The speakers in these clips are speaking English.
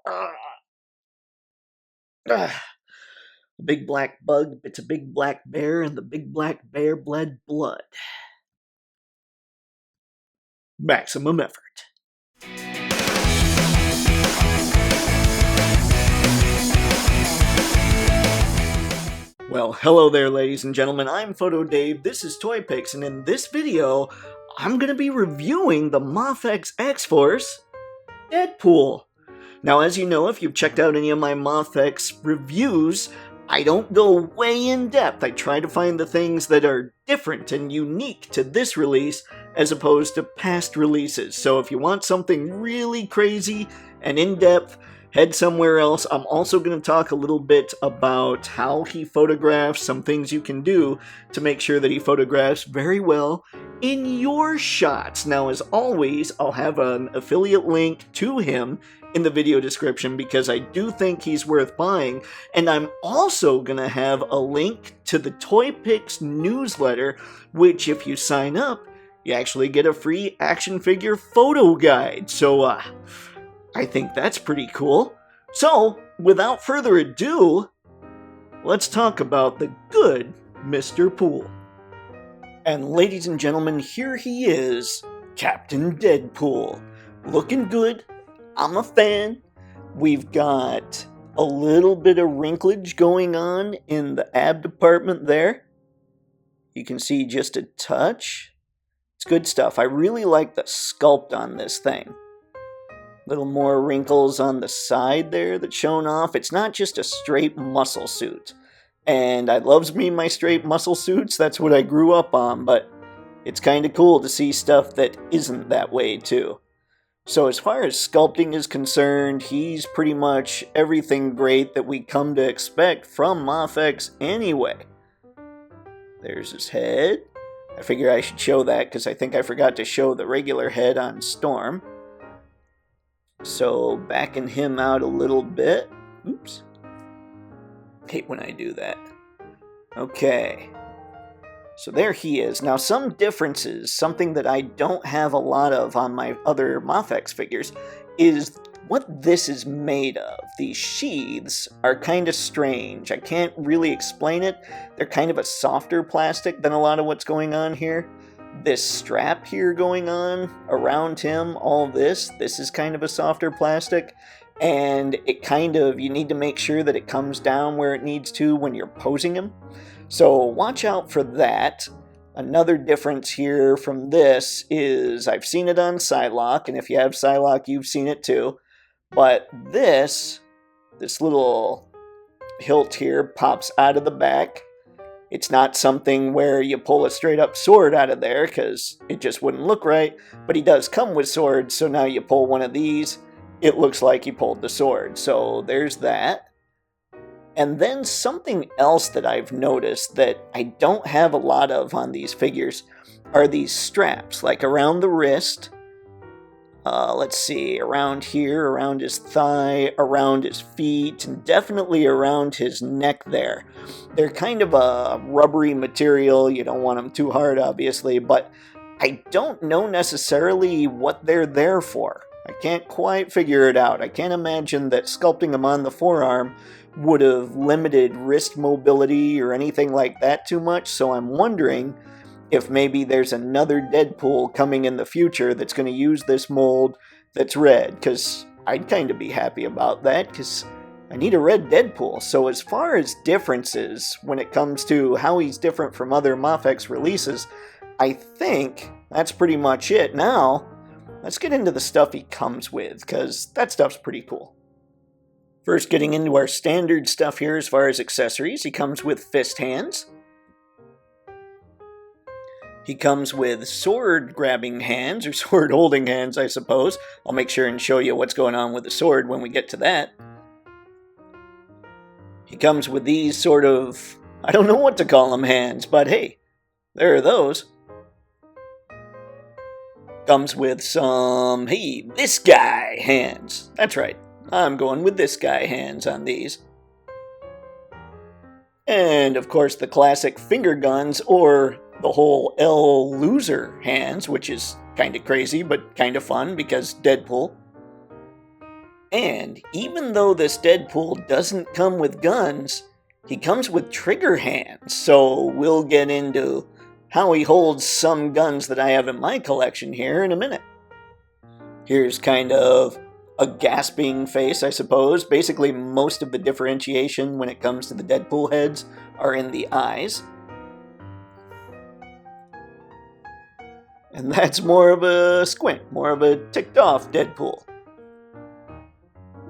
The big black bug bits a big black bear, and the big black bear bled blood. Maximum effort. Well, hello there, ladies and gentlemen. I'm Photo Dave, this is Toypixx, and in this video, I'm going to be reviewing the Mafex X-Force Deadpool. Now, as you know, if you've checked out any of my Mafex reviews, I don't go way in depth. I try to find the things that are different and unique to this release as opposed to past releases. So if you want something really crazy and in-depth, head somewhere else. I'm also going to talk a little bit about how he photographs, some things you can do to make sure that he photographs very well in your shots. Now, as always, I'll have an affiliate link to him in the video description because I do think he's worth buying, and I'm also going to have a link to the Toypixx newsletter, which if you sign up, you actually get a free action figure photo guide. So, I think that's pretty cool. So, without further ado, let's talk about the good Mr. Pool. And ladies and gentlemen, here he is, Captain Deadpool. Looking good. I'm a fan. We've got a little bit of wrinklage going on in the ab department there. You can see just a touch. It's good stuff. I really like the sculpt on this thing. Little more wrinkles on the side there that's shown off. It's not just a straight muscle suit. And I loves me my straight muscle suits. That's what I grew up on. But it's kind of cool to see stuff that isn't that way too. So as far as sculpting is concerned, he's pretty much everything great that we come to expect from Mafex anyway. There's his head. I figure I should show that because I think I forgot to show the regular head on Storm. So backing him out a little bit. Oops. Hate when I do that. Okay. So there he is. Now, some differences, something that I don't have a lot of on my other Mafex figures, is what this is made of. These sheaths are kind of strange. I can't really explain it. They're kind of a softer plastic than a lot of what's going on here. This strap here going on around him, all this is kind of a softer plastic. And it kind of, you need to make sure that it comes down where it needs to when you're posing him. So watch out for that. Another difference here from this is I've seen it on Psylocke, and if you have Psylocke, you've seen it too. But this little hilt here pops out of the back. It's not something where you pull a straight up sword out of there because it just wouldn't look right. But he does come with swords, so now you pull one of these, it looks like you pulled the sword. So there's that. And then something else that I've noticed that I don't have a lot of on these figures are these straps, like around the wrist. Let's see, around here, around his thigh, around his feet, and definitely around his neck there. They're kind of a rubbery material. You don't want them too hard, obviously, but I don't know necessarily what they're there for. I can't quite figure it out. I can't imagine that sculpting them on the forearm would have limited wrist mobility or anything like that too much, so I'm wondering if maybe there's another Deadpool coming in the future that's going to use this mold that's red, because I'd kind of be happy about that, because I need a red Deadpool. So as far as differences when it comes to how he's different from other Mafex releases, I think that's pretty much it. Now, let's get into the stuff he comes with, because that stuff's pretty cool. First, getting into our standard stuff here as far as accessories, he comes with fist hands. He comes with sword-grabbing hands, or sword-holding hands, I suppose. I'll make sure and show you what's going on with the sword when we get to that. He comes with these sort of, I don't know what to call them, hands, but hey, there are those. Comes with some, hey, this guy hands. That's right. I'm going with this guy hands on these. And, of course, the classic finger guns, or the whole L loser hands, which is kind of crazy, but kind of fun, because Deadpool. And even though this Deadpool doesn't come with guns, he comes with trigger hands, so we'll get into how he holds some guns that I have in my collection here in a minute. Here's kind of a gasping face, I suppose. Basically, most of the differentiation when it comes to the Deadpool heads are in the eyes. And that's more of a squint, more of a ticked off Deadpool.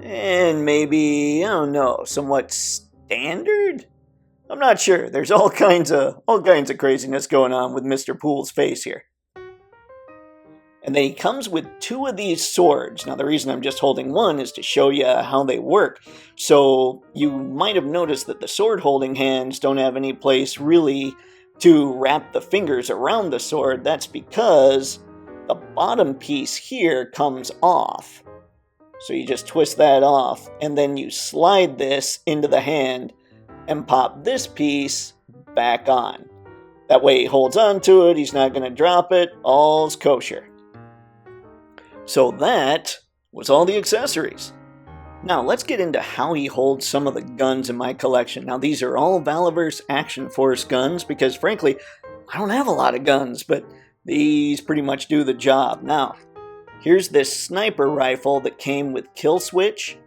And maybe, I don't know, somewhat standard? I'm not sure. There's all kinds of craziness going on with Mr. Pool's face here. And then he comes with 2 of these swords. Now the reason I'm just holding one is to show you how they work. So you might have noticed that the sword holding hands don't have any place really to wrap the fingers around the sword. That's because the bottom piece here comes off. So you just twist that off, and then you slide this into the hand and pop this piece back on. That way he holds on to it, he's not going to drop it, all's kosher. So that was all the accessories. Now let's get into how he holds some of the guns in my collection. Now these are all Valiverse Action Force guns because frankly, I don't have a lot of guns, but these pretty much do the job. Now, here's this sniper rifle that came with kill switch.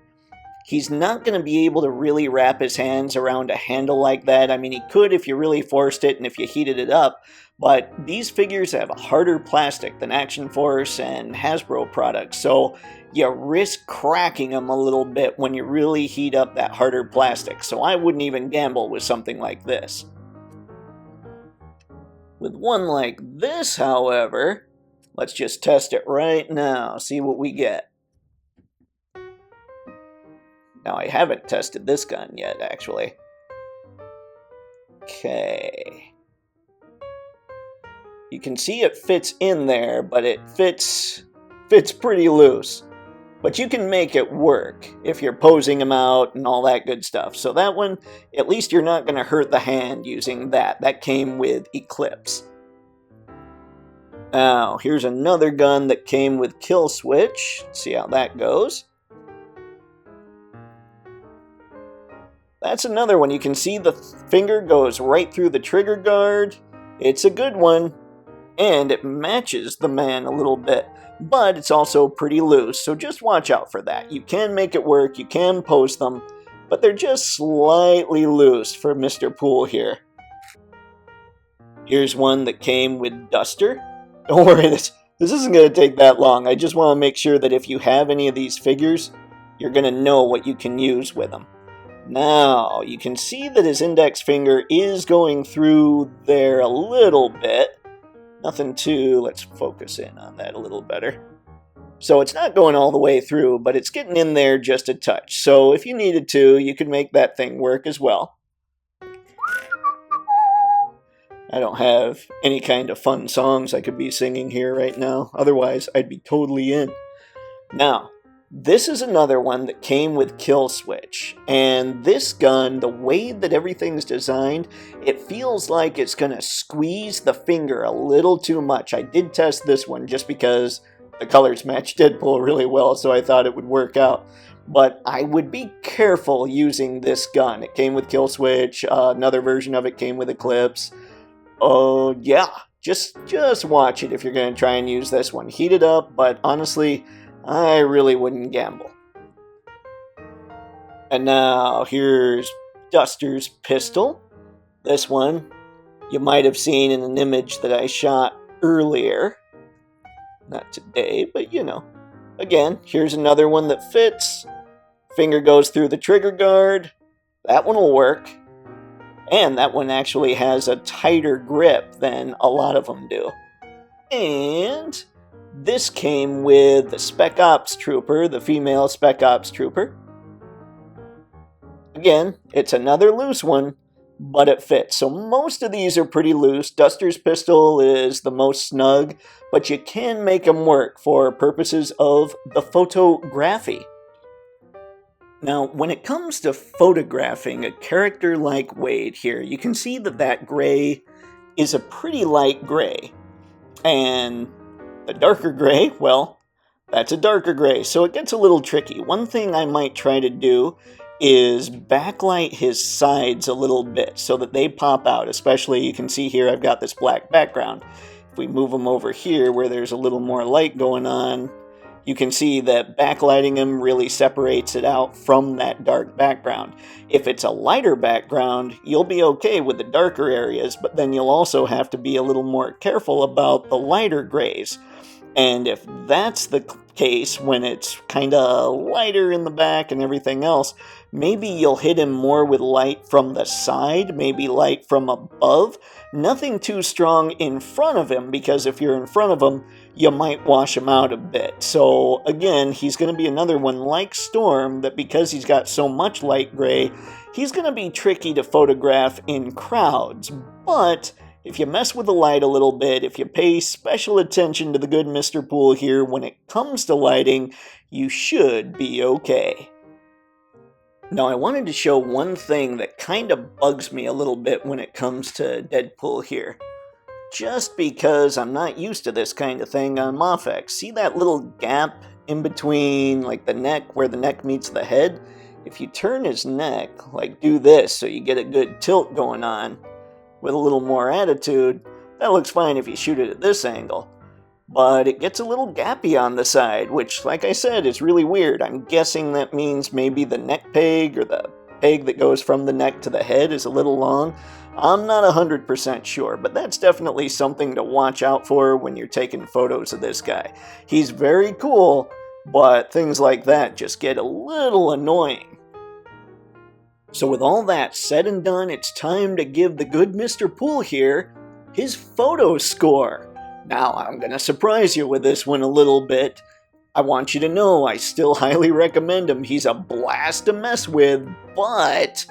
He's not going to be able to really wrap his hands around a handle like that. I mean, he could if you really forced it and if you heated it up, but these figures have a harder plastic than Action Force and Hasbro products, so you risk cracking them a little bit when you really heat up that harder plastic, so I wouldn't even gamble with something like this. With one like this, however, let's just test it right now, see what we get. Now, I haven't tested this gun yet, actually. Okay. You can see it fits in there, but it fits pretty loose. But you can make it work if you're posing them out and all that good stuff. So that one, at least you're not going to hurt the hand using that. That came with Eclipse. Now, here's another gun that came with kill switch. Let's see how that goes. That's another one. You can see the finger goes right through the trigger guard. It's a good one. And it matches the man a little bit. But it's also pretty loose, so just watch out for that. You can make it work, you can pose them, but they're just slightly loose for Mr. Pool here. Here's one that came with Duster. Don't worry, this isn't going to take that long. I just want to make sure that if you have any of these figures, you're going to know what you can use with them. Now, you can see that his index finger is going through there a little bit. Nothing too, let's focus in on that a little better. So it's not going all the way through, but it's getting in there just a touch. So if you needed to, you could make that thing work as well. I don't have any kind of fun songs I could be singing here right now. Otherwise, I'd be totally in. Now, this is another one that came with kill switch. And this gun, the way that everything's designed, it feels like it's going to squeeze the finger a little too much. I did test this one just because the colors match Deadpool really well, so I thought it would work out. But I would be careful using this gun. It came with kill switch. Another version of it came with Eclipse. Oh, yeah. Just watch it if you're going to try and use this one. Heat it up, but honestly, I really wouldn't gamble. And now, here's Duster's pistol. This one, you might have seen in an image that I shot earlier. Not today, but you know. Again, here's another one that fits. Finger goes through the trigger guard. That one will work. And that one actually has a tighter grip than a lot of them do. And this came with the Spec Ops Trooper, the female Spec Ops Trooper. Again, it's another loose one, but it fits. So most of these are pretty loose. Duster's pistol is the most snug, but you can make them work for purposes of the photography. Now, when it comes to photographing a character like Wade here, you can see that that gray is a pretty light gray. And the darker gray, well, That's a darker gray, so it gets a little tricky. One thing I might try to do is backlight his sides a little bit so that they pop out. Especially, you can see here I've got this black background. If we move them over here where there's a little more light going on, you can see that backlighting him really separates it out from that dark background. If it's a lighter background, you'll be okay with the darker areas, but then you'll also have to be a little more careful about the lighter grays. And if that's the case, when it's kind of lighter in the back and everything else, maybe you'll hit him more with light from the side, maybe light from above. Nothing too strong in front of him, because if you're in front of him, you might wash him out a bit. So again, he's going to be another one like Storm, that because he's got so much light gray, he's going to be tricky to photograph in crowds. But if you mess with the light a little bit, if you pay special attention to the good Mr. Pool here when it comes to lighting, you should be okay. Now, I wanted to show one thing that kind of bugs me a little bit when it comes to Deadpool here. Just because I'm not used to this kind of thing on Mafex. See that little gap in between, like the neck, where the neck meets the head? If you turn his neck, like do this so you get a good tilt going on, with a little more attitude, that looks fine if you shoot it at this angle. But it gets a little gappy on the side, which, like I said, is really weird. I'm guessing that means maybe the neck peg, or the peg that goes from the neck to the head, is a little long. I'm not 100% sure, but that's definitely something to watch out for when you're taking photos of this guy. He's very cool, but things like that just get a little annoying. So with all that said and done, it's time to give the good Mr. Pool here his photo score. Now, I'm going to surprise you with this one a little bit. I want you to know I still highly recommend him. He's a blast to mess with, but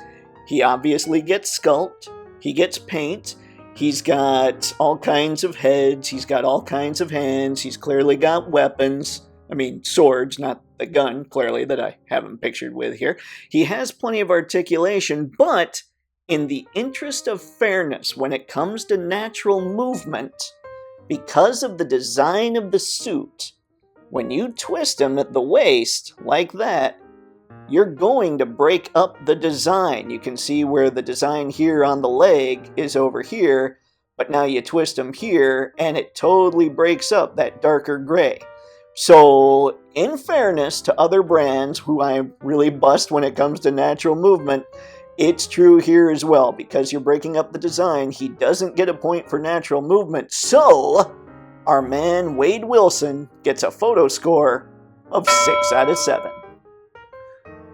he obviously gets sculpt, he gets paint, he's got all kinds of heads, he's got all kinds of hands, he's clearly got weapons. I mean, swords, not the gun, clearly, that I have him pictured with here. He has plenty of articulation, but in the interest of fairness, when it comes to natural movement, because of the design of the suit, when you twist him at the waist, like that, you're going to break up the design. You can see where the design here on the leg is over here, but now you twist him here, and it totally breaks up that darker gray. So, in fairness to other brands who I really bust when it comes to natural movement, it's true here as well. Because you're breaking up the design, he doesn't get a point for natural movement. So, our man Wade Wilson gets a photo score of 6 out of 7.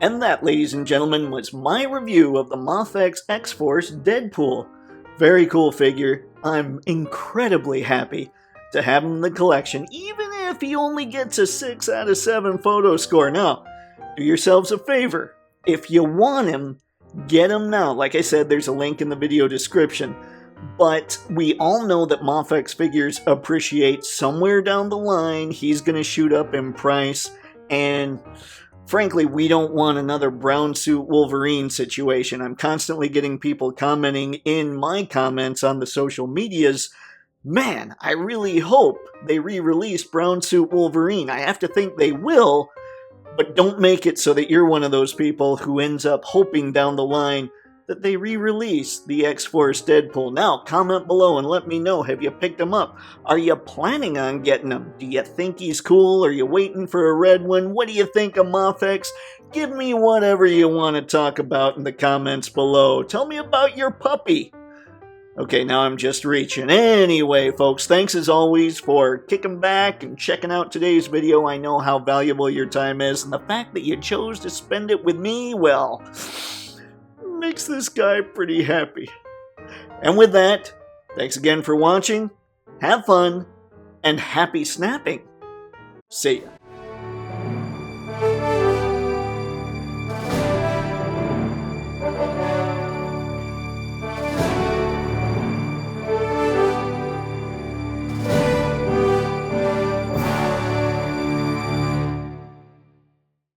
And that, ladies and gentlemen, was my review of the Mafex X-Force Deadpool. Very cool figure. I'm incredibly happy to have him in the collection, even if he only gets a 6 out of 7 photo score. Now, do yourselves a favor. If you want him, get him now. Like I said, there's a link in the video description. But we all know that Mafex figures appreciate somewhere down the line. He's going to shoot up in price. And frankly, we don't want another brown suit Wolverine situation. I'm constantly getting people commenting in my comments on the social medias, man, I really hope they re-release Brown Suit Wolverine. I have to think they will, but don't make it so that you're one of those people who ends up hoping down the line that they re-release the X-Force Deadpool. Now, comment below and let me know, have you picked him up? Are you planning on getting him? Do you think he's cool? Are you waiting for a red one? What do you think of Mafex? Give me whatever you want to talk about in the comments below. Tell me about your puppy. Okay, now I'm just reaching. Anyway, folks, thanks as always for kicking back and checking out today's video. I know how valuable your time is, and the fact that you chose to spend it with me, well, makes this guy pretty happy. And with that, thanks again for watching, have fun, and happy snapping. See ya.